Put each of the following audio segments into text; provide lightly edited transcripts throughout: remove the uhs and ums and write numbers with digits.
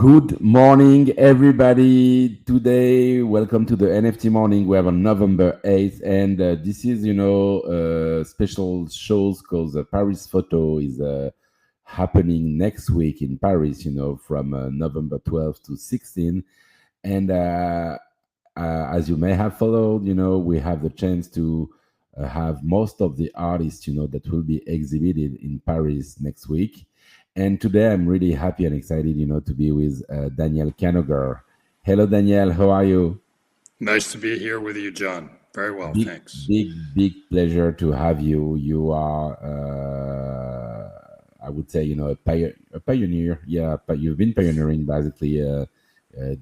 Good morning, everybody. Today, welcome to the NFT morning. We have on November 8th, and this is, special shows because Paris Photo is happening next week in Paris, from November 12th to 16th. And as you may have followed, we have the chance to have most of the artists, that will be exhibited in Paris next week. And today I'm really happy and excited, to be with Daniel Canogar. Hello, Daniel. How are you? Nice to be here with you, John. Very well, Big, thanks. big pleasure to have you. You are, I would say, a pioneer. Yeah, but you've been pioneering basically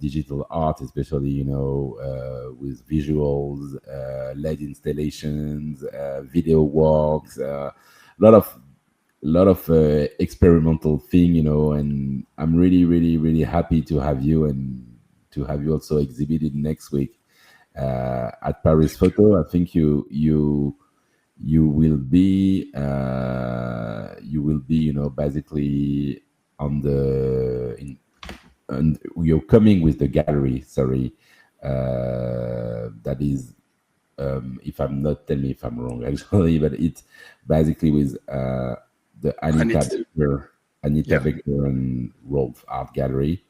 digital art, especially, with visuals, LED installations, video walks, a lot of experimental thing, and I'm really, really, really happy to have you and to have you also exhibited next week at Paris Photo. I think you will be, basically on the and you're coming with the gallery. Sorry, that is, if I'm not, tell me if I'm wrong actually, but it's basically with the I need to, Anita yeah, Becker and Rolf Art Gallery,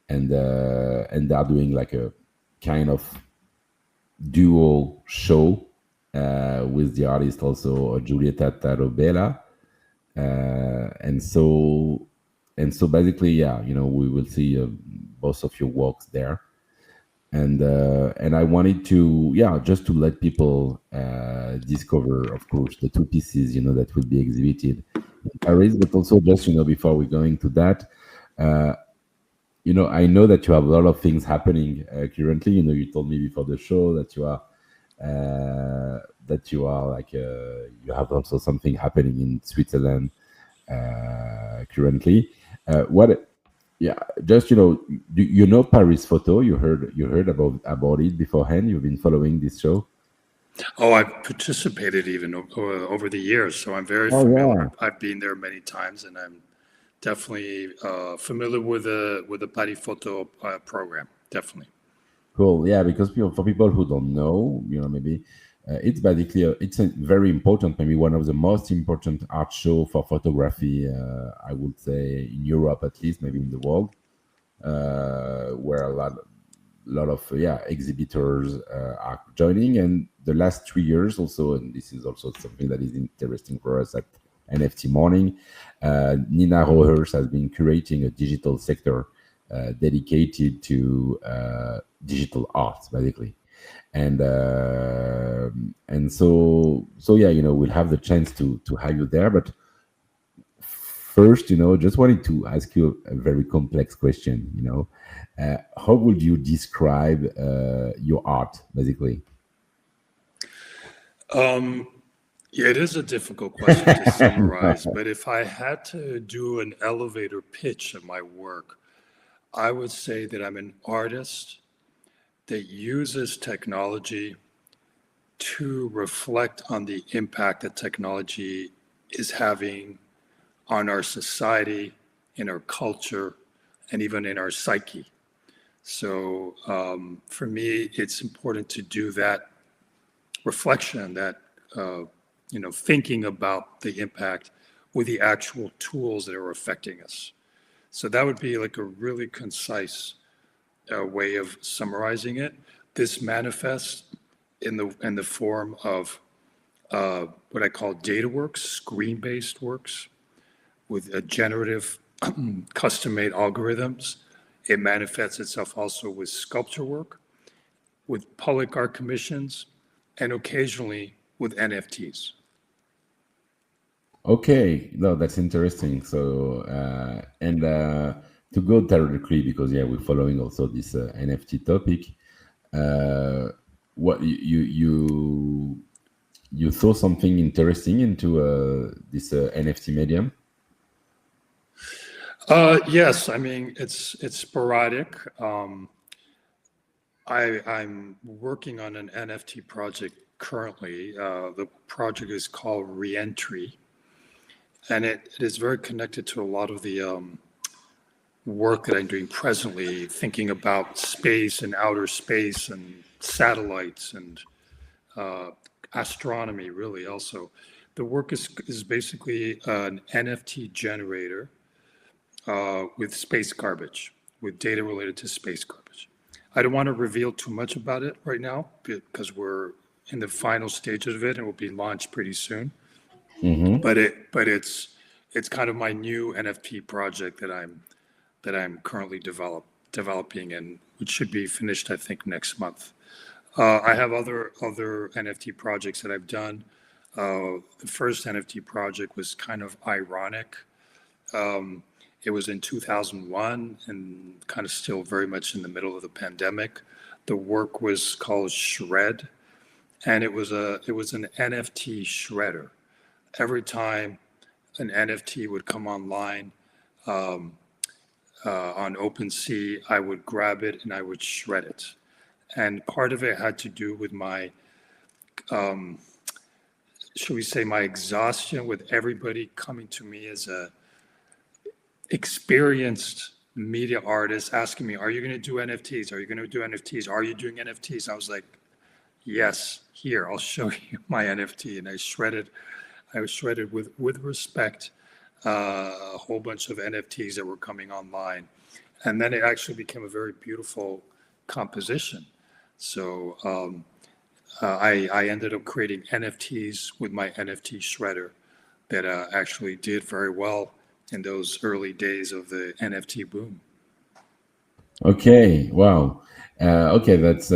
and they're doing like a kind of duo show with the artist also Giulietta Tarobella, and so basically, yeah, we will see both of your works there, and I wanted to, yeah, just to let people discover, of course, the two pieces, that will be exhibited in Paris, but also just, before we go into that, uh, I know that you have a lot of things happening currently. You told me before the show that you are like you have also something happening in Switzerland currently. What? Yeah, just Paris Photo. You heard about it beforehand. You've been following this show. oh, I've participated even over the years, so I'm very Oh familiar. yeah, I've been there many times, and I'm definitely familiar with the Pari Photo program. Definitely. cool. Yeah, because for people who don't know, maybe it's basically it's a very important, maybe one of the most important art show for photography. I would say in Europe, at least, maybe in the world, where a lot of, yeah, exhibitors are joining. And the last 3 years also, and this is also something that is interesting for us at NFT Morning, Nina Rohers has been curating a digital sector dedicated to digital art, basically. And uh, and so so yeah, we'll have the chance to have you there. But first, just wanted to ask you a very complex question. How would you describe your art, basically? Um, yeah, it is a difficult question to summarize, but if I had to do an elevator pitch of my work, I would say that I'm an artist that uses technology to reflect on the impact that technology is having on our society, in our culture, and even in our psyche. So for me, it's important to do that reflection, that thinking about the impact with the actual tools that are affecting us. So that would be like a really concise way of summarizing it. This manifests in the form of what I call data works, screen-based works with a generative custom-made algorithms. It manifests itself also with sculpture work, with public art commissions, and occasionally with NFTs. Okay, no, that's interesting. So, and to go directly, because yeah, we're following also this NFT topic. Uh, what you saw something interesting into this NFT medium? Yes, I mean it's sporadic. I'm working on an NFT project currently. The project is called Reentry, and it is very connected to a lot of the work that I'm doing presently, thinking about space and outer space and satellites and uh, astronomy, really. Also, the work is basically an NFT generator with space garbage, with data related to space garbage. I don't want to reveal too much about it right now because we're in the final stages of it and will be launched pretty soon. Mm-hmm. But it's kind of my new NFT project that I'm currently developing, and which should be finished, I think, next month. I have other NFT projects that I've done. The first NFT project was kind of ironic. Um, it was in 2001 and kind of still very much in the middle of the pandemic. The work was called Shred, and it was an NFT shredder. Every time an NFT would come online um, on OpenSea, I would grab it and I would shred it. And part of it had to do with my, um, should we say, my exhaustion with everybody coming to me as a experienced media artist asking me, "Are you going to do NFTs? Are you going to do NFTs? Are you doing NFTs?" I was like, "Yes, here, I'll show you my NFT." And I was shredded with respect a whole bunch of NFTs that were coming online. And then it actually became a very beautiful composition. So I ended up creating NFTs with my NFT shredder that actually did very well in those early days of the NFT boom. Okay, wow. Okay, that's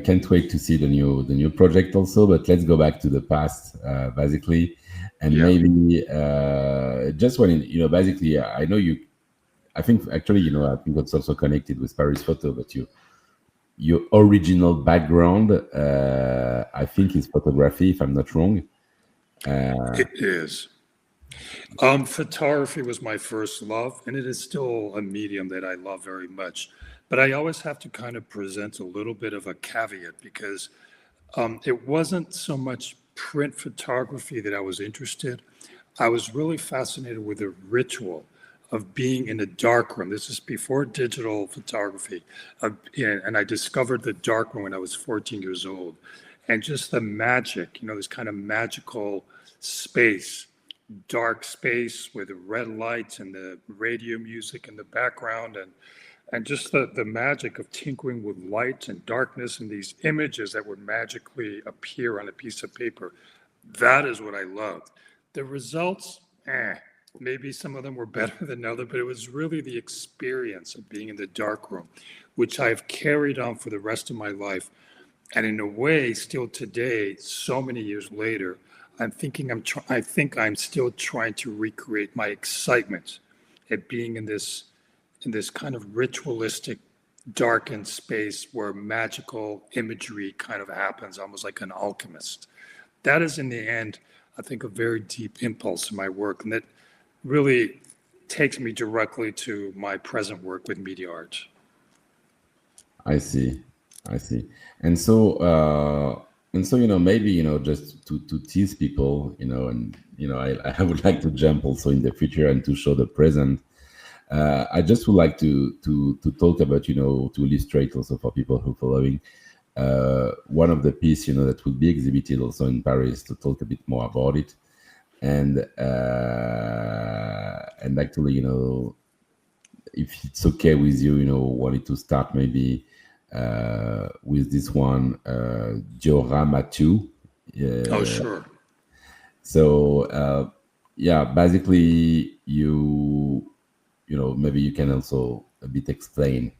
can't wait to see the new project also. But let's go back to the past, basically, and Yeah. maybe just when basically, I know you. I think actually, I think that's also connected with Paris Photo, but your original background, I think, is photography, if I'm not wrong. Uh, It is. Photography was my first love, and it is still a medium that I love very much. But I always have to kind of present a little bit of a caveat because it wasn't so much print photography that I was interested. I was really fascinated with the ritual of being in a dark room. This is before digital photography. And I discovered the dark room when I was 14 years old. And just the magic, this kind of magical space, dark space with the red lights and the radio music in the background, and just the magic of tinkering with light and darkness and these images that would magically appear on a piece of paper. That is what I loved. The results, maybe some of them were better than others, but it was really the experience of being in the dark room, which I've carried on for the rest of my life. And in a way, still today, so many years later, I think I'm still trying to recreate my excitement at being in this kind of ritualistic darkened space where magical imagery kind of happens, almost like an alchemist. That is, in the end, I think, a very deep impulse in my work, and that really takes me directly to my present work with media art. I see, I see, and so maybe just to tease people, and I would like to jump also in the future and to show the present. I just would like to talk about to illustrate also for people who following one of the piece that will be exhibited also in Paris to talk a bit more about it, and actually if it's okay with you, wanted to start maybe with this one, Diorama 2. Oh, Uh, sure. so yeah, basically maybe you can also a bit explain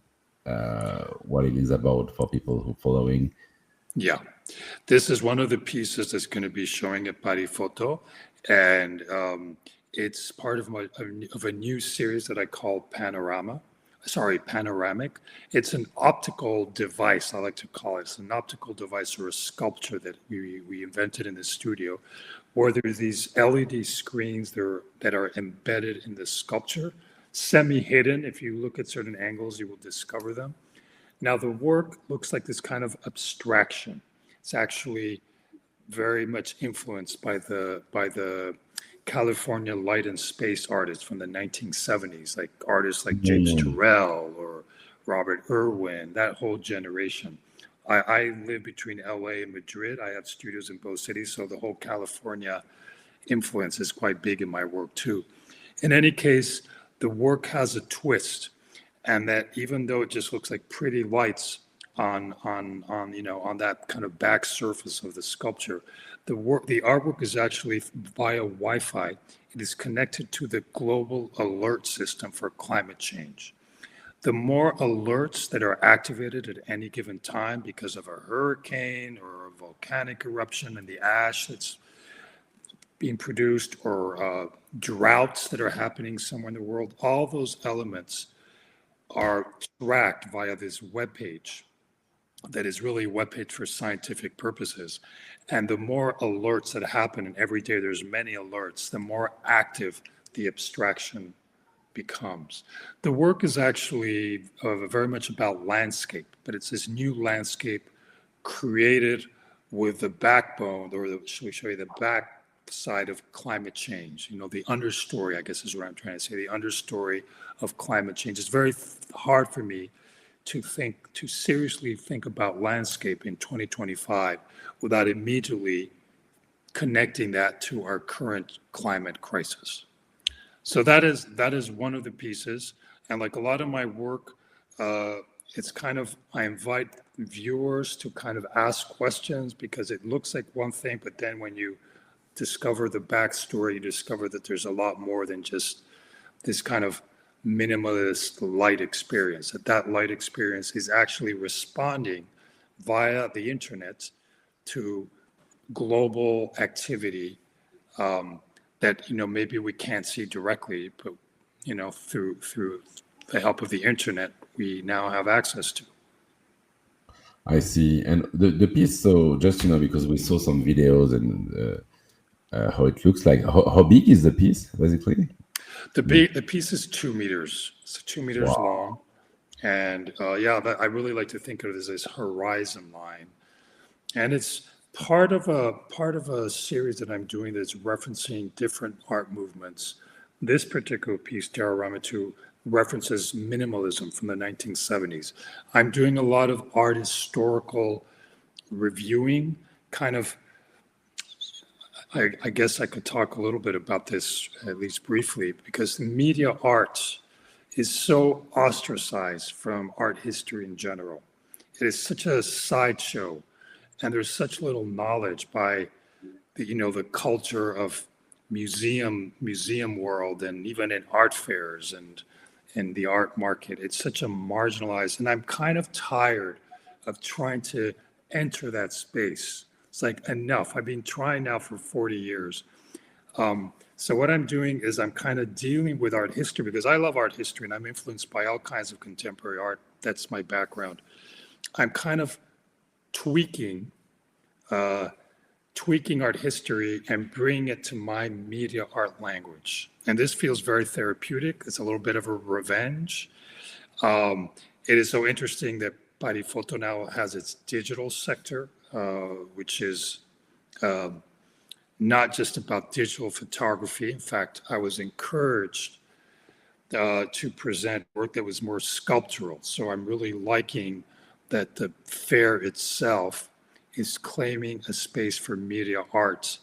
what it is about for people who following. Yeah. This is one of the pieces that's going to be showing at Paris Photo, and it's part of of a new series that I call Panorama. Sorry, Panoramic. It's an optical device, I like to call it. It's an optical device or a sculpture that we invented in the studio, where there's these LED screens that are embedded in the sculpture, semi-hidden. If you look at certain angles, you will discover them. Now, the work looks like this kind of abstraction. It's actually very much influenced by the California light and space artists from the 1970s, like artists like James Mm. Turrell or Robert Irwin, that whole generation. I live between LA and Madrid. I have studios in both cities, so the whole California influence is quite big in my work too. In any case, the work has a twist, and that even though it just looks like pretty lights on on that kind of back surface of the sculpture, the artwork is actually via Wi-Fi. It is connected to the global alert system for climate change. The more alerts that are activated at any given time because of a hurricane or a volcanic eruption and the ash that's being produced, or droughts that are happening somewhere in the world, all those elements are tracked via this web page that is really a web page for scientific purposes. And the more alerts that happen, and every day there's many alerts, the more active the abstraction becomes. The work is actually very much about landscape, but it's this new landscape created with the backbone, or should we show you the back side of climate change? The understory, I guess, is what I'm trying to say. The understory of climate change. It's very hard for me to seriously think about landscape in 2025 without immediately connecting that to our current climate crisis. So that is one of the pieces, and like a lot of my work, it's kind of, I invite viewers to kind of ask questions because it looks like one thing, but then when you discover the backstory, you discover that there's a lot more than just this kind of minimalist light experience. That light experience is actually responding via the internet to global activity, that maybe we can't see directly, but through the help of the internet, we now have access to. I see. And the piece, so just, because we saw some videos and how it looks like, how big is the piece, basically? The piece is 2 meters. It's 2 meters Wow. long, and yeah, I really like to think of it as this horizon line, and it's part of a series that I'm doing that's referencing different art movements. This particular piece, Diorama 2, references minimalism from the 1970s. I'm doing a lot of art historical reviewing, kind of. I guess I could talk a little bit about this, at least briefly, because media art is so ostracized from art history in general. It is such a sideshow, and there's such little knowledge by the culture of museum world, and even in art fairs and in the art market. It's such a marginalized, and I'm kind of tired of trying to enter that space. It's like, enough. I've been trying now for 40 years. So what I'm doing is I'm kind of dealing with art history because I love art history and I'm influenced by all kinds of contemporary art. That's my background. I'm kind of tweaking uh, tweaking art history and bringing it to my media art language. And this feels very therapeutic. It's a little bit of a revenge. Um, it is so interesting that Body Photo now has its digital sector, which is um not just about digital photography. In fact, I was encouraged to present work that was more sculptural. So I'm really liking that the fair itself is claiming a space for media arts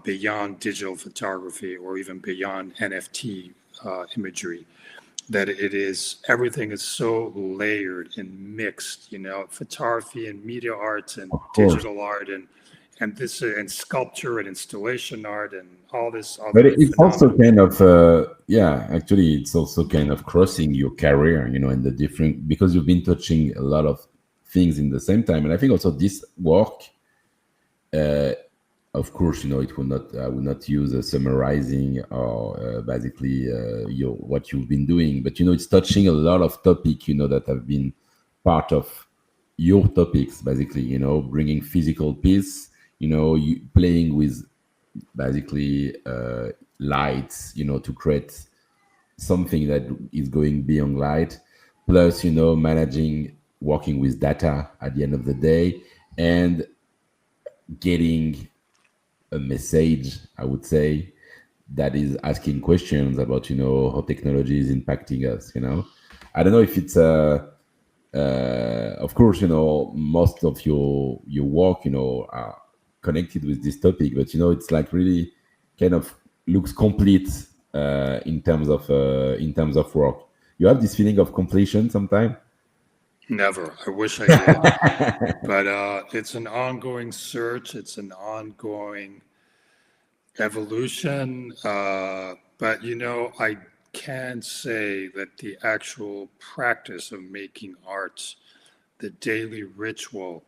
beyond digital photography or even beyond NFT imagery. That it is, everything is so layered and mixed, photography and media arts and Of course. digital art and this and sculpture and installation art and all this But other it's also phenomena. kind of, yeah, actually, it's also kind of crossing your career, in the different, because you've been touching a lot of things in the same time. And I think also this work, uh, of course, it will not, I will not use a summarizing or basically what you've been doing, but, it's touching a lot of topic, that have been part of your topics, basically, bringing physical peace, you playing with basically lights, to create something that is going beyond light, plus, managing, working with data at the end of the day, and getting a message, I would say, that is asking questions about how technology is impacting us. I don't know if it's of course, most of your work, are connected with this topic, but it's like really kind of looks complete in terms of work. You have this feeling of completion sometimes. Never. I wish I did. But it's an ongoing search, it's an ongoing evolution. But I can say that the actual practice of making art, the daily ritual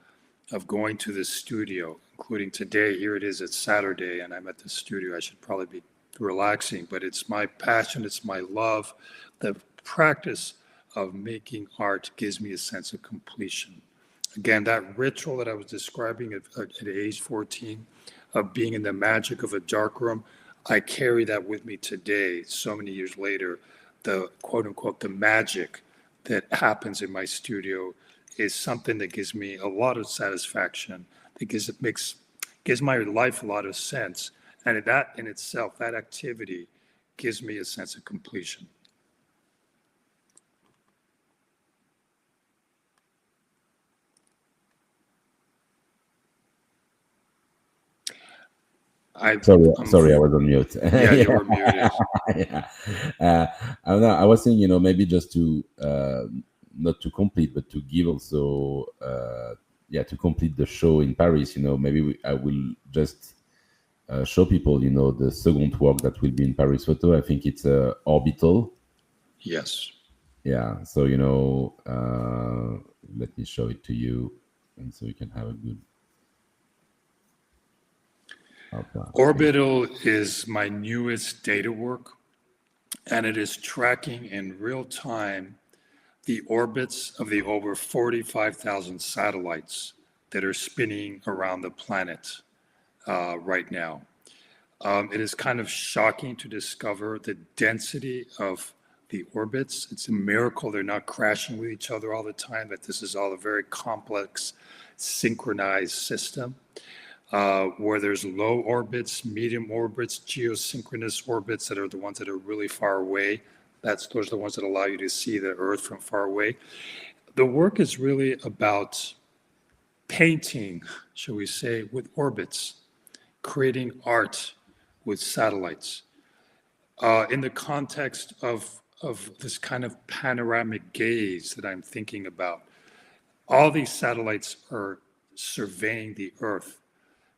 of going to the studio, including today, here it is, it's Saturday, and I'm at the studio. I should probably be relaxing, but it's my passion, it's my love. The practice of making art gives me a sense of completion. Again, that ritual that I was describing at age 14 of being in the magic of a dark room, I carry that with me today, so many years later. The quote unquote, the magic that happens in my studio is something that gives me a lot of satisfaction, that gives my life a lot of sense. And that in itself, that activity gives me a sense of completion. Sorry, I was on mute. Yeah, you were muted. Yeah. I don't know. I was saying, maybe just to not to complete, but to give also, yeah, to complete the show in Paris. Maybe I will just show people, the second work that will be in Paris Photo. I think it's Orbital. Yes. Yeah. So let me show it to you, and so you can have a good. Orbital is my newest data work, and it is tracking in real time the orbits of the over 45,000 satellites that are spinning around the planet right now. It is kind of shocking to discover the density of the orbits. It's a miracle they're not crashing with each other all the time, that this is all a very complex, synchronized system. Where there's low orbits, medium orbits, geosynchronous orbits that are the ones that are really far away. Those are the ones that allow you to see the Earth from far away. The work is really about painting, shall we say, with orbits, creating art with satellites. In the context of this kind of panoramic gaze that I'm thinking about, all these satellites are surveying the Earth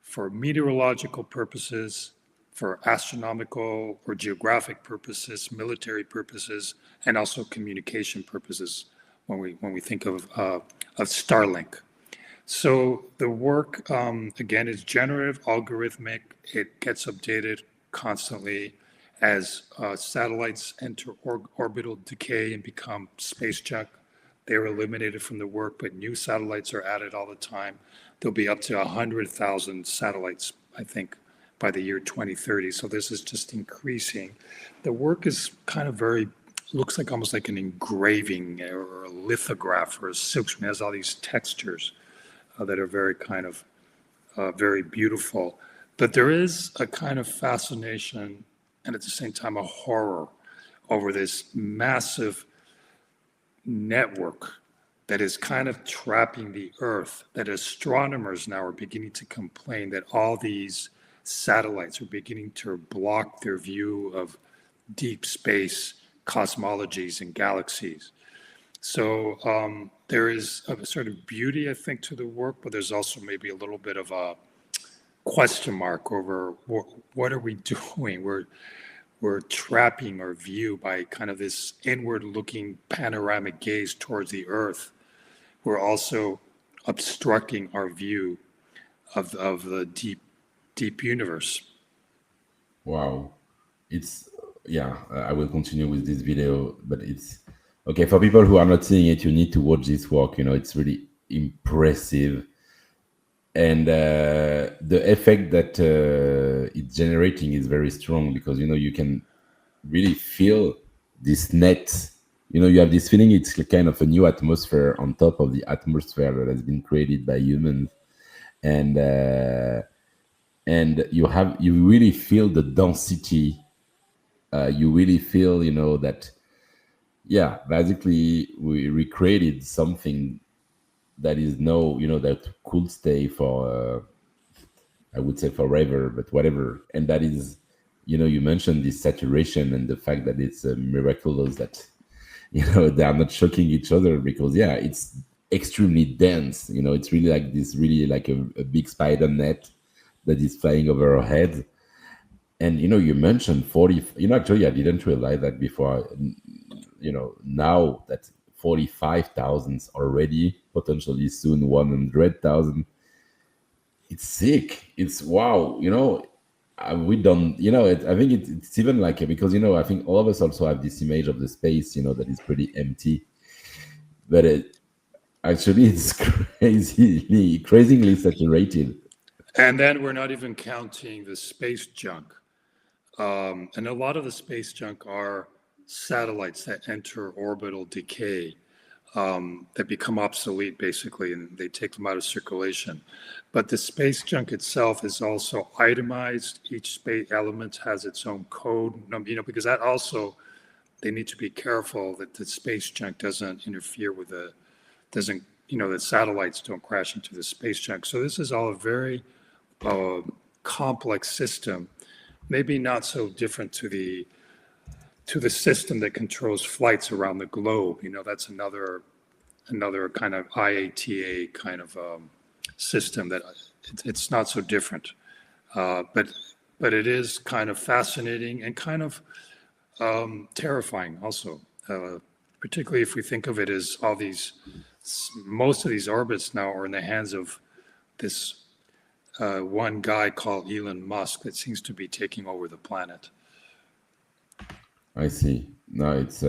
for meteorological purposes, for astronomical or geographic purposes, military purposes, and also communication purposes when we think of Starlink. So the work, again, is generative, algorithmic. It gets updated constantly as satellites enter orbital decay and become space junk. They're eliminated from the work, but new satellites are added all the time. There'll be up to 100,000 satellites, I think, by the year 2030. So this is just increasing. The work is kind of looks like almost like an engraving or a lithograph or a silkscreen. It has all these textures that are very kind of very beautiful. But there is a kind of fascination and at the same time a horror over this massive network that is kind of trapping the Earth, that astronomers now are beginning to complain that all these satellites are beginning to block their view of deep space cosmologies and galaxies. So there is a sort of beauty, I think, to the work, but there's also maybe a little bit of a question mark over what are we doing? We're trapping our view by kind of this inward-looking panoramic gaze towards the Earth. We're also obstructing our view of the deep universe. Wow. I will continue with this video, but it's okay for people who are not seeing it. You need to watch this work. It's really impressive, and the effect that it's generating is very strong because you can really feel this net. You have this feeling it's kind of a new atmosphere on top of the atmosphere that has been created by humans, and you really feel the density you really feel, that, yeah, basically we recreated something that is no, that could stay for, I would say forever, but whatever. And that is, you mentioned this saturation and the fact that it's miraculous that, they are not shocking each other, because, yeah, it's extremely dense. It's really like this, really like a big spider net that is flying over our heads. And, you mentioned 40, actually, I didn't realize that before. Now that 45,000 already, potentially soon 100,000. It's sick. It's wow. We don't. I think it's even like, because, I think all of us also have this image of the space, that is pretty empty, but actually it's crazingly saturated. And then we're not even counting the space junk. And a lot of the space junk are satellites that enter orbital decay, that become obsolete basically, and they take them out of circulation. But the space junk itself is also itemized. Each space element has its own code, because that also, they need to be careful that the space junk doesn't interfere with doesn't, the satellites don't crash into the space junk. So this is all a very uh, complex system, maybe not so different to the system that controls flights around the globe. That's another kind of IATA kind of system that it's not so different, but it is kind of fascinating and kind of terrifying also, particularly if we think of it as most of these orbits now are in the hands of this one guy called Elon Musk that seems to be taking over the planet. I see. No, it's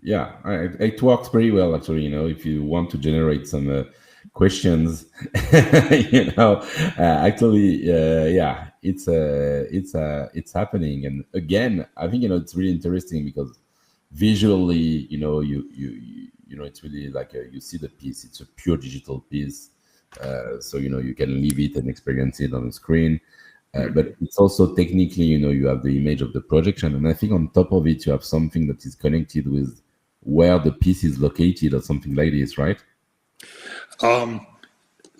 yeah, it works pretty well actually. If you want to generate some questions, actually, yeah, it's happening. And again, I think, it's really interesting because visually, it's really like you see the piece. It's a pure digital piece, so you can leave it and experience it on the screen. But it's also technically, you have the image of the projection, and I think on top of it, you have something that is connected with where the piece is located or something like this, right? Um,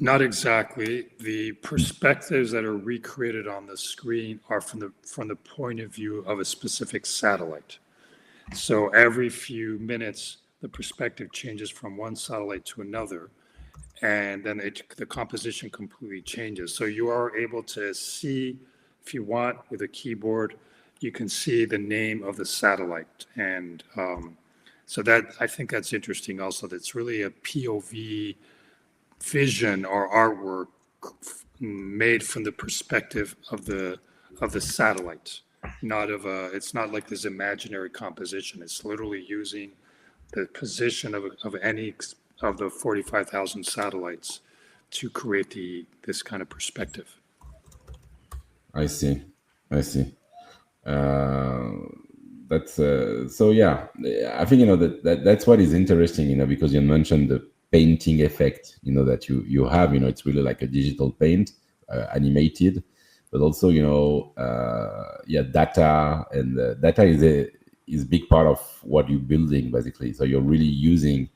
Not exactly. The perspectives that are recreated on the screen are from the point of view of a specific satellite. So every few minutes, the perspective changes from one satellite to another, and then the composition completely changes. So you are able to see, if you want, with a keyboard, you can see the name of the satellite, and so that, I think that's interesting. Also, that's really a POV vision or artwork made from the perspective of the satellite, not of a. It's not like this imaginary composition. It's literally using the position of any of the 45,000 satellites to create this kind of perspective. I see. I see. Uh, that's so, yeah. I think, that's what is interesting, because you mentioned the painting effect, that you have. It's really like a digital paint, animated, but also, yeah, data, and data is big part of what you're building basically. So you're really using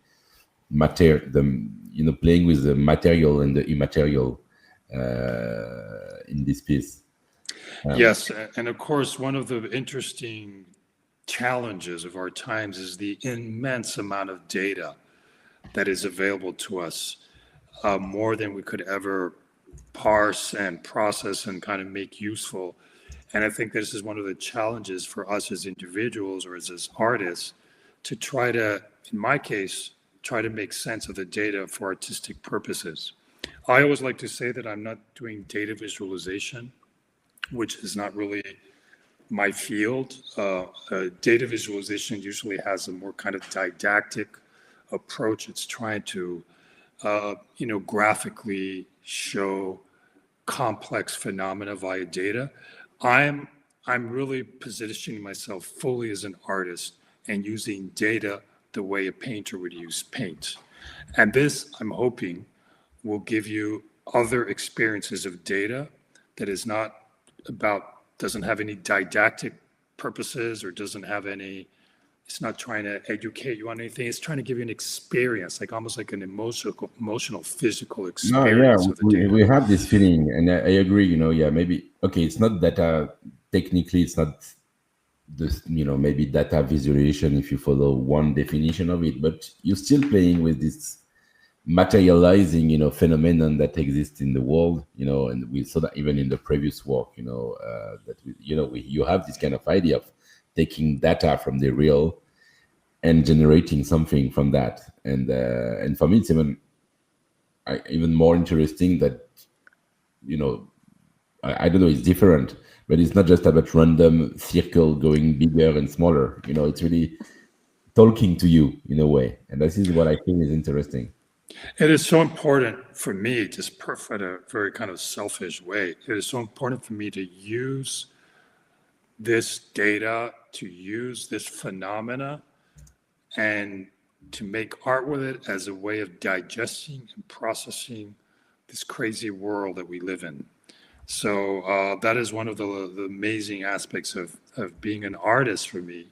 matter the playing with the material and the immaterial in this piece. Yes, and of course, one of the interesting challenges of our times is the immense amount of data that is available to us, more than we could ever parse and process and kind of make useful. And I think this is one of the challenges for us as individuals or as artists to try to, in my case, try to make sense of the data for artistic purposes. I always like to say that I'm not doing data visualization, which is not really my field. Data visualization usually has a more kind of didactic approach. It's trying to, graphically show complex phenomena via data. I'm I'm really positioning myself fully as an artist and using data the way a painter would use paint. And this, I'm hoping, will give you other experiences of data that is not about, doesn't have any didactic purposes or doesn't have any, it's not trying to educate you on anything. It's trying to give you an experience, like almost like an emotional, physical No, yeah, experience of the we data. have this feeling, and I agree. Yeah, maybe okay. It's not data technically. It's not this. Maybe data visualization if you follow one definition of it, but you're still playing with this materializing, phenomenon that exists in the world. And we saw that even in the previous work. That you have this kind of idea of taking data from the real and generating something from that, and for me, it's even more interesting that I don't know, it's different, but it's not just about random circle going bigger and smaller. It's really talking to you in a way, and this is what I think is interesting. It is so important for me, just in a very kind of selfish way. It is so important for me to use this data, to use this phenomena, and to make art with it as a way of digesting and processing this crazy world that we live in. So that is one of the amazing aspects of being an artist for me,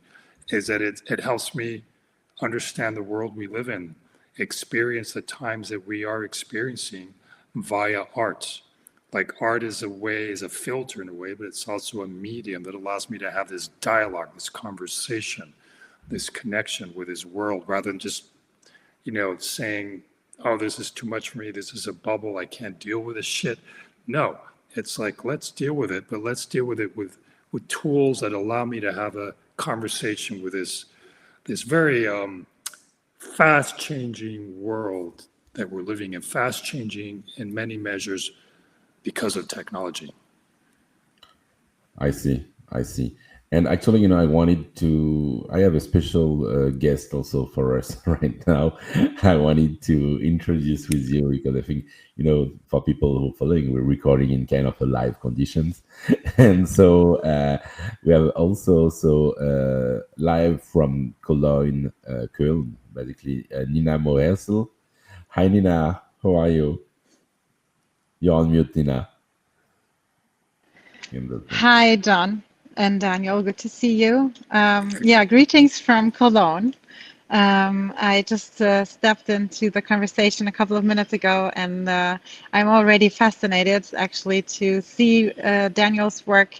is that it helps me understand the world we live in, experience the times that we are experiencing via art. Like art is a way, is a filter in a way, but it's also a medium that allows me to have this dialogue, this conversation, this connection with this world, rather than just, saying, oh, this is too much for me, this is a bubble, I can't deal with this shit. No, it's like, let's deal with it, but let's deal with it with tools that allow me to have a conversation with this very fast changing world that we're living in, fast changing in many measures because of technology. I see. I see. And actually, I have a special guest also for us right now. I wanted to introduce with you because I think, for people who are following, we're recording in kind of a live conditions. And so we have also live from Cologne, Köln, basically, Nina Moersel. Hi, Nina. How are you? You're on mute, Nina. In the thing. Hi, John and Daniel. Good to see you. Yeah, greetings from Cologne. I just stepped into the conversation a couple of minutes ago, and I'm already fascinated, actually, to see Daniel's work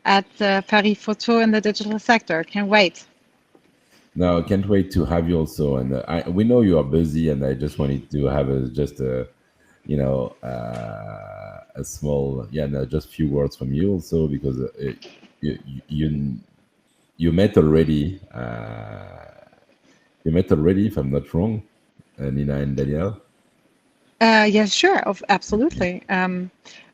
at Paris Photo in the digital sector. Can't wait. No, I can't wait to have you also. And we know you are busy, and I just wanted to have just a small, yeah, no, just few words from you also because you, you you met already. You met already, if I'm not wrong, Nina and Danielle. Yes, sure, absolutely.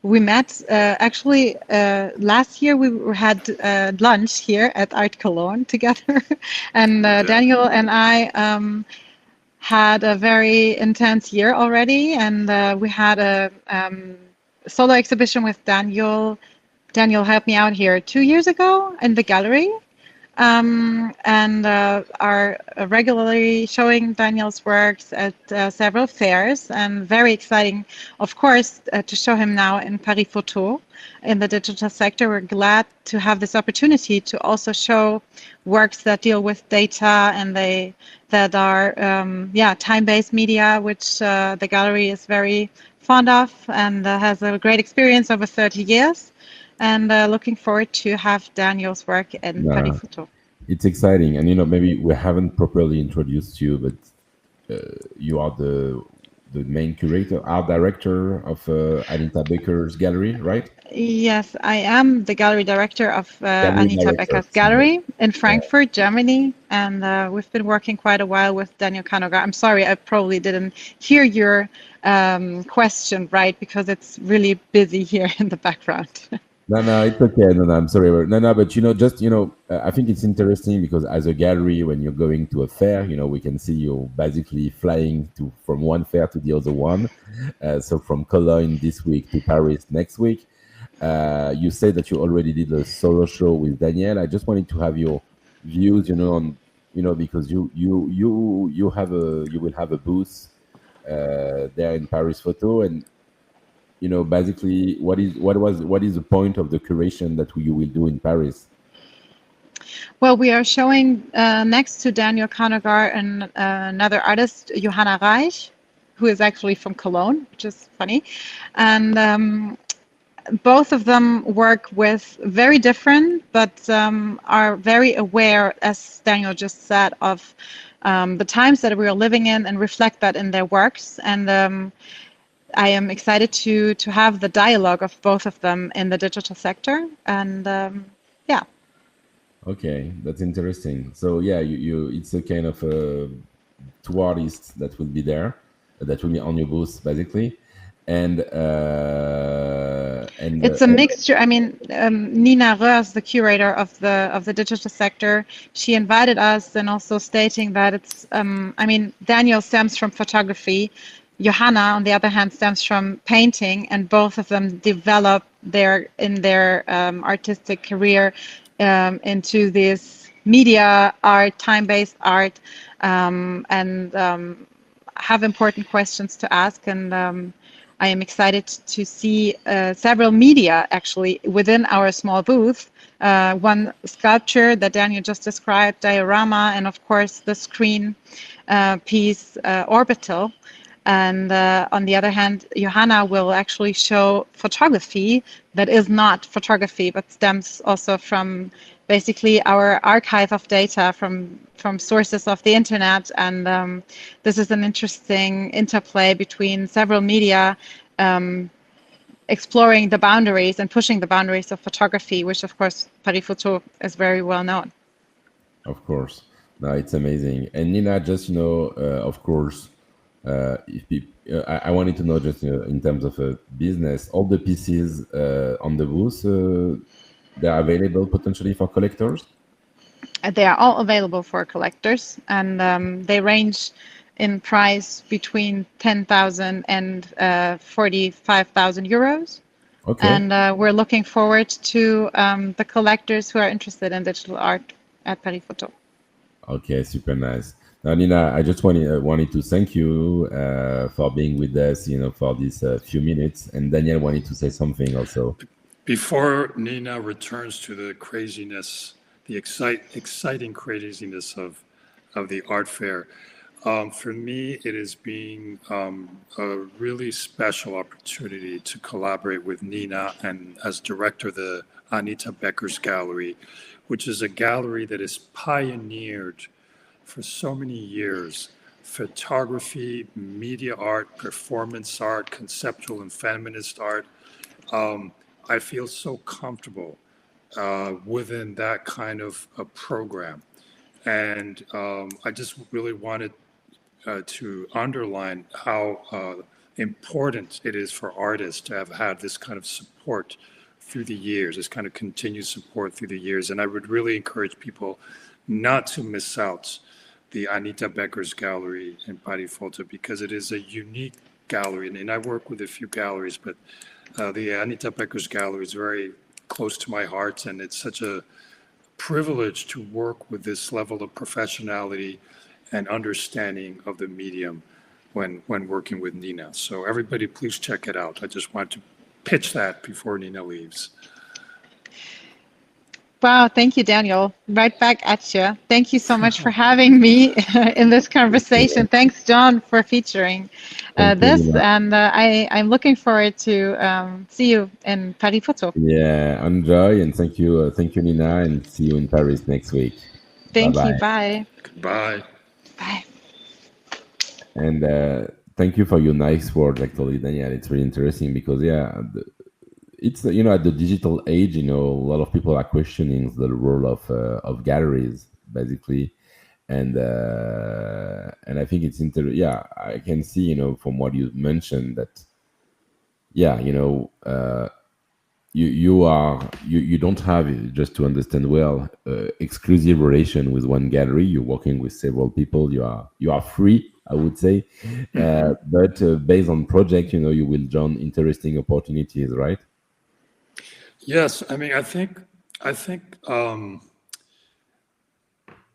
We met actually last year. We had lunch here at Art Cologne together, and Daniel and I had a very intense year already, and we had a solo exhibition with Daniel. Daniel helped me out here 2 years ago in the gallery, and are regularly showing Daniel's works at several fairs, and very exciting, of course, to show him now in Paris Photo in the digital sector. We're glad to have this opportunity to also show works that deal with data and that are time-based media, which the gallery is very fond of and has a great experience over 30 years. And looking forward to have Daniel's work in Paris Yeah, Photo. it's exciting, and maybe we haven't properly introduced you, but you are the main curator, art director of Anita Beckers Gallery, right? Yes, I am the gallery director of Gallery Anita director. Beckers Gallery in Frankfurt, Germany, and we've been working quite a while with Daniel Canogar. I'm sorry, I probably didn't hear your question right because it's really busy here in the background. No, it's okay. No, I'm sorry. No, but I think it's interesting because as a gallery, when you're going to a fair, we can see you basically flying from one fair to the other one. So from Cologne this week to Paris next week. You said that you already did a solo show with Daniel. I just wanted to have your views, on because you will have a booth there in Paris Photo, and basically what is the point of the curation that you will do in Paris? Well, we are showing next to Daniel Canogar and another artist, Johanna Reich, who is actually from Cologne, which is funny. And both of them work with very different, but are very aware, as Daniel just said, of the times that we are living in and reflect that in their works. And I am excited to have the dialogue of both of them in the digital sector. And yeah. Okay, that's interesting. So yeah, you it's a kind of two artists that will be there, that will be on your booth basically, and It's a mixture. I mean, Nina Röhrs, the curator of the digital sector, she invited us, and also stating that it's. I mean, Daniel stems from photography. Johanna, on the other hand, stems from painting, and both of them develop their artistic career into this media art, time-based art, and have important questions to ask. And I am excited to see several media actually within our small booth. One sculpture that Daniel just described, diorama, and of course the screen piece, Orbital. And on the other hand, Johanna will actually show photography that is not photography, but stems also from basically our archive of data from sources of the internet. And this is an interesting interplay between several media, exploring the boundaries and pushing the boundaries of photography, which of course Paris Photo is very well known. of course, no, it's amazing. And Nina, just of course, if I wanted to know just in terms of business, all the pieces on the booth, they are available potentially for collectors. They are all available for collectors, and they range in price between 10,000 and 45,000 euros. Okay. And we're looking forward to the collectors who are interested in digital art at Paris Photo. Okay, super nice. Now, Nina, I just wanted to thank you for being with us, for these few minutes. And Daniel wanted to say something also. Before Nina returns to the craziness, the exciting craziness of the art fair, for me, it has been a really special opportunity to collaborate with Nina and as director of the Anita Beckers Gallery, which is a gallery that has pioneered for so many years photography, media art, performance art, conceptual and feminist art. I feel so comfortable within that kind of a program. And I just really wanted to underline how important it is for artists to have had this kind of support through the years, this kind of continued support through the years. And I would really encourage people not to miss out the Anita Beckers Gallery in Paris Photo, because it is a unique gallery. And I work with a few galleries, but the Anita Beckers Gallery is very close to my heart, and it's such a privilege to work with this level of professionality and understanding of the medium when working with Nina. So everybody, please check it out. I just want to pitch that before Nina leaves. Wow, thank you, Daniel. Right back at you. Thank you so much for having me in this conversation. Thanks, John, for featuring this. Nina. And I'm looking forward to see you in Paris Photo. Yeah, enjoy, and thank you, Nina, and see you in Paris next week. Thank you. Bye-bye. Bye. Goodbye. Bye. And thank you for your nice words, actually, Daniel. It's really interesting because, yeah, it's at the digital age, a lot of people are questioning the role of galleries, basically, and I think it's yeah, I can see, from what you mentioned that, yeah, you don't have, just to understand well, exclusive relation with one gallery. You're working with several people. You are free, I would say, but based on project, you will join interesting opportunities, right? Yes, I mean, I think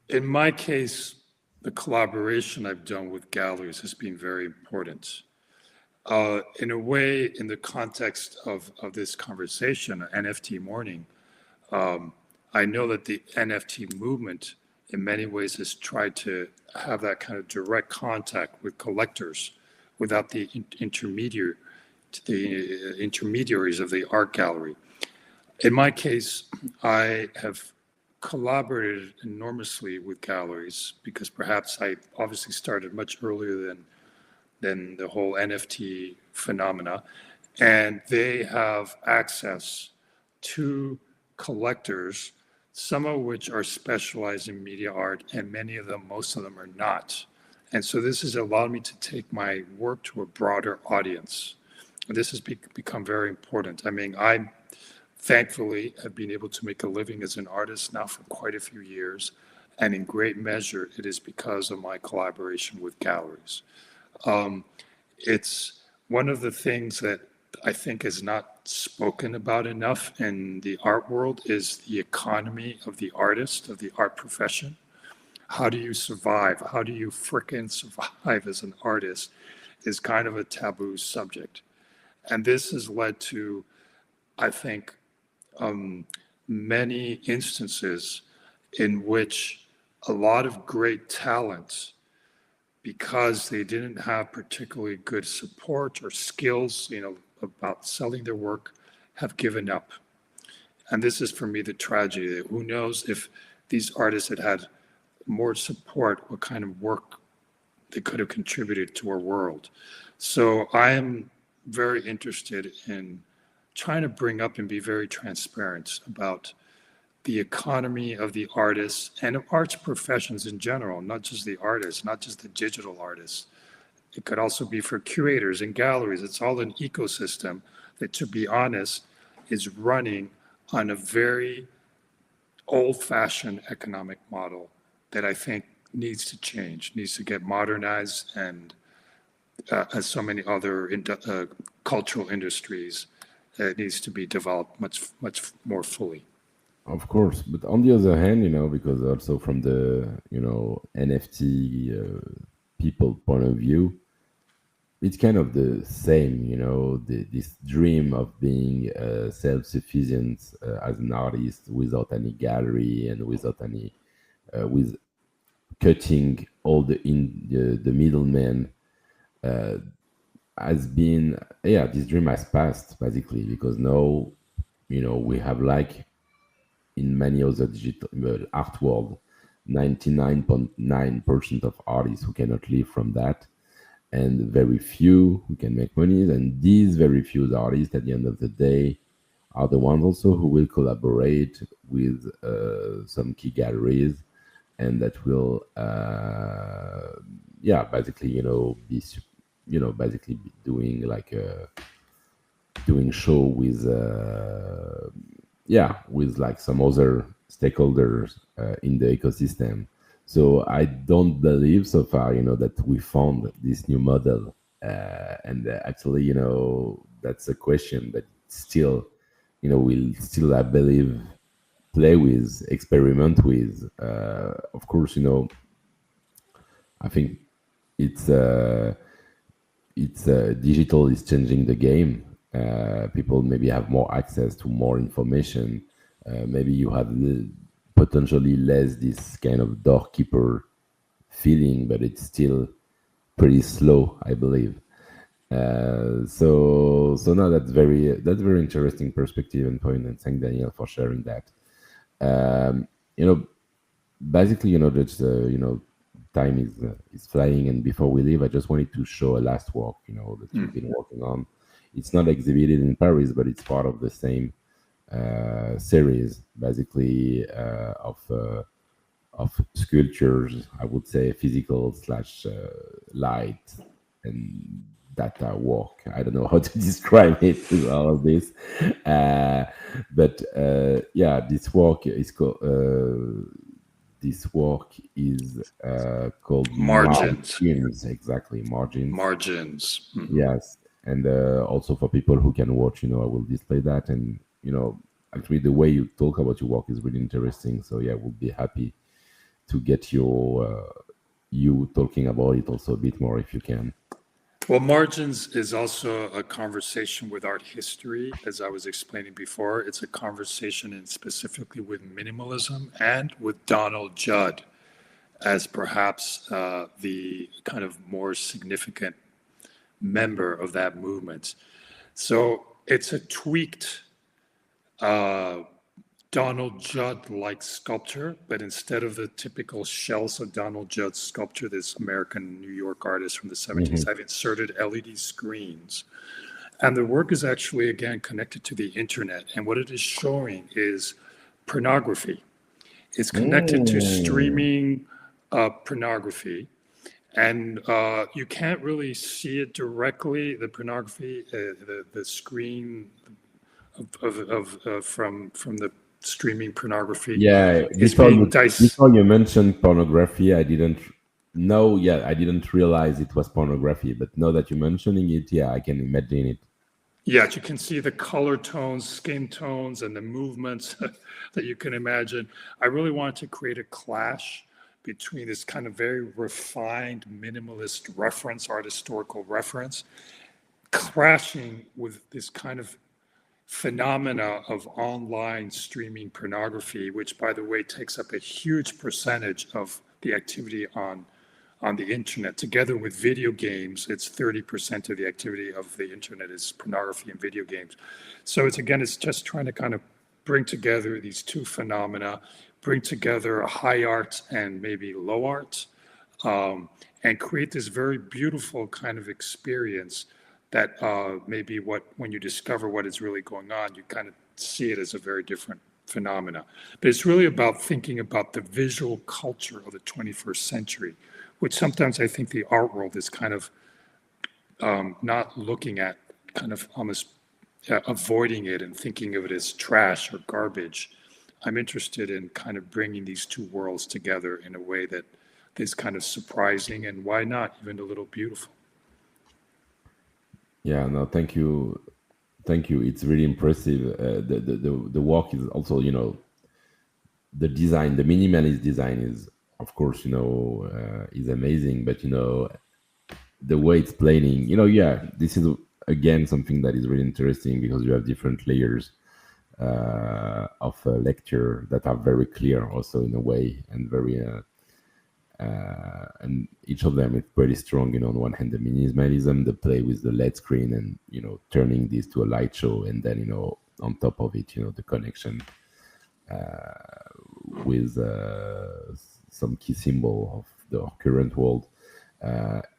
in my case, the collaboration I've done with galleries has been very important. In a way, in the context of this conversation, NFT Morning, I know that the NFT movement, in many ways, has tried to have that kind of direct contact with collectors without the intermediaries of the art gallery. In my case, I have collaborated enormously with galleries because perhaps I obviously started much earlier than the whole NFT phenomena, and they have access to collectors, some of which are specialized in media art, and many of them, most of them, are not. And so this has allowed me to take my work to a broader audience. And this has become very important. I mean, I thankfully have been able to make a living as an artist now for quite a few years. And in great measure, it is because of my collaboration with galleries. Um, it's one of the things that I think is not spoken about enough in the art world is the economy of the artist, of the art profession. How do you survive? How do you frickin' survive as an artist is kind of a taboo subject. And this has led to, I think, um, many instances in which a lot of great talent, because they didn't have particularly good support or skills, about selling their work, have given up. And this is for me the tragedy. Who knows if these artists had had more support, what kind of work they could have contributed to our world. So I am very interested in trying to bring up and be very transparent about the economy of the artists and of arts professions in general, not just the artists, not just the digital artists. It could also be for curators and galleries. It's all an ecosystem that, to be honest, is running on a very old-fashioned economic model that I think needs to change, needs to get modernized, and as so many other cultural industries, it needs to be developed much more fully. Of course, but on the other hand, because also from the NFT people point of view, it's kind of the same, this dream of being self-sufficient as an artist without any gallery and without any with cutting all the middlemen has been, yeah, this dream has passed basically, because now we have, like in many other digital art world, 99.9% of artists who cannot live from that, and very few who can make money. And these very few artists, at the end of the day, are the ones also who will collaborate with some key galleries, and that will, yeah, basically, be, basically be doing like doing show with, yeah, with like some other stakeholders in the ecosystem. So I don't believe so far, that we found this new model. And actually, that's a question that still, we'll still, I believe, play with, experiment with. Of course, I think it's digital is changing the game. People maybe have more access to more information. Maybe you have potentially less this kind of doorkeeper feeling, but it's still pretty slow, I believe. So now that's very interesting perspective and point, and thank Daniel for sharing that. Um, you know, basically, just time is flying, and before we leave, I just wanted to show a last work, that you've been working on. It's not exhibited in Paris, but it's part of the same series, basically, of sculptures. I would say physical slash light and data work. I don't know how to describe it with all of this, but yeah, this work is called. This work is called Margins. Margins, exactly, Margins. Margins. Yes, and also for people who can watch, I will display that, and actually the way you talk about your work is really interesting. So yeah, we'll be happy to get you talking about it also a bit more if you can. Well, margins is also a conversation with art history, as I was explaining before. It's a conversation and specifically with minimalism and with Donald Judd as perhaps the kind of more significant member of that movement. So it's a tweaked uh, Donald Judd like sculpture, but instead of the typical shells of Donald Judd's sculpture, this American New York artist from the 70s, Hmm. I've inserted LED screens. And the work is actually, again, connected to the internet. And what it is showing is pornography. It's connected to Mm. streaming pornography. And you can't really see it directly, the pornography, the screen from the streaming pornography Yeah, is being diced. before you mentioned pornography, I didn't know. Yeah, I didn't realize it was pornography. But now that you're mentioning it, yeah, I can imagine it. Yeah, you can see the color tones, skin tones, and the movements that you can imagine. I really wanted to create a clash between this kind of very refined minimalist reference, art historical reference, clashing with this kind of phenomena of online streaming pornography, which, by the way, takes up a huge percentage of the activity on the internet. Together with video games, it's 30% of the activity of the internet is pornography and video games. So it's again, it's just trying to kind of bring together these two phenomena, bring together high art and maybe low art, and create this very beautiful kind of experience that maybe what when you discover what is really going on, you kind of see it as a very different phenomena. But it's really about thinking about the visual culture of the 21st century, which sometimes I think the art world is kind of not looking at, kind of almost avoiding it and thinking of it as trash or garbage. I'm interested in kind of bringing these two worlds together in a way that is kind of surprising and why not even a little beautiful. Yeah, no, thank you. It's really impressive. The work is also, the design, the minimalist design is, of course, is amazing. But the way it's planning, yeah, this is again something that is really interesting because you have different layers of lecture that are very clear, also in a way, and very and each of them is pretty strong. On one hand, the minimalism, the play with the LED screen, and turning this to a light show, and then on top of it, the connection with some key symbol of the current world.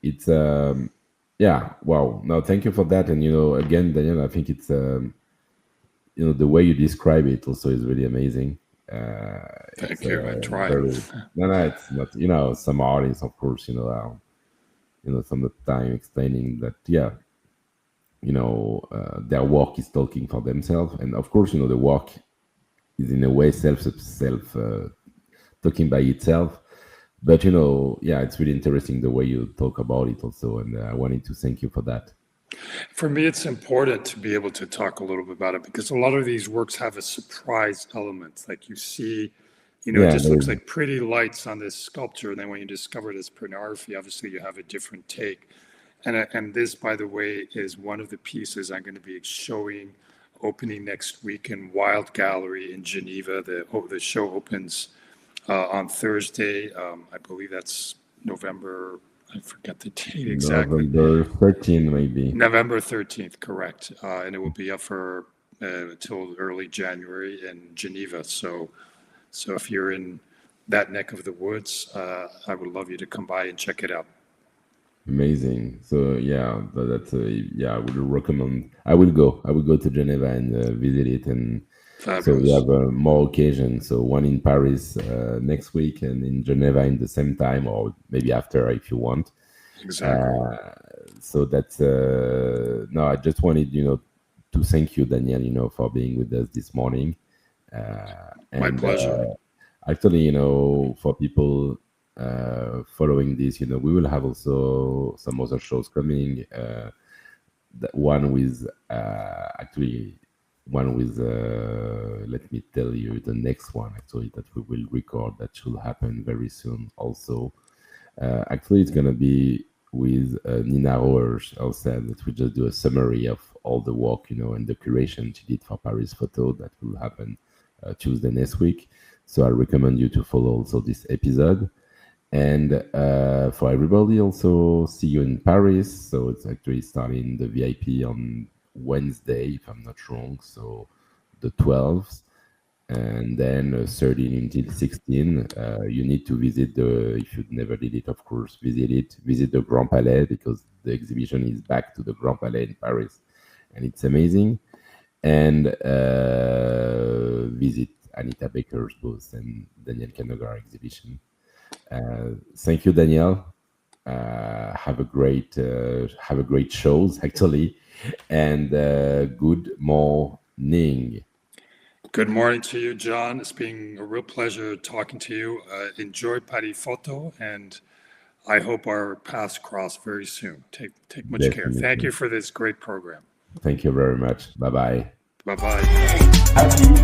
It's yeah, wow. No, thank you for that. And again, Daniel, I think it's the way you describe it also is really amazing. It's Thank you. I try. very no, it's not. Some artists, of course, some of the time explaining that, yeah, their work is talking for themselves, and of course, the work is in a way self talking by itself. But yeah, it's really interesting the way you talk about it also, and I wanted to thank you for that. For me, it's important to be able to talk a little bit about it because a lot of these works have a surprise element. Like you see, it Yeah, just looks like pretty lights on this sculpture. And then when you discover it as pornography, obviously you have a different take. And this, by the way, is one of the pieces I'm going to be showing opening next week in Wild Gallery in Geneva. The show opens on Thursday. I believe that's November. I forget the date exactly. November 13, maybe. November 13th, correct. And it will be up for till early January in Geneva. So if you're in that neck of the woods, I would love you to come by and check it out. Amazing. So yeah, that's yeah. I would recommend. I will go. I will go to Geneva and visit it, and so we Fabulous. have more occasions. So one in Paris next week, and in Geneva in the same time, or maybe after if you want. Exactly. So that's no. I just wanted to thank you, Daniel, for being with us this morning, My and pleasure. actually, for people following this, we will have also some other shows coming. One with actually one with let me tell you the next one actually that we will record that should happen very soon also. Actually, it's gonna be with Nina Roer that we just do a summary of all the work, and the curation she did for Paris Photo. That will happen Tuesday next week. So I recommend you to follow also this episode. And for everybody, also see you in Paris. So it's actually starting the VIP on Wednesday, if I'm not wrong. So the 12th. And then 13 until 16, you need to visit if you never did it, of course, visit the Grand Palais, because the exhibition is back to the Grand Palais in Paris, and it's amazing. And visit Anita Beckers booth and Daniel Canogar exhibition. Thank you, Daniel. Have a great shows, actually, and good morning. Good morning to you, John. It's been a real pleasure talking to you. Enjoy Paris Photo, and I hope our paths cross very soon. Take much care. Thank Definitely. you for this great program. Thank you very much. Bye bye. Bye bye. Happy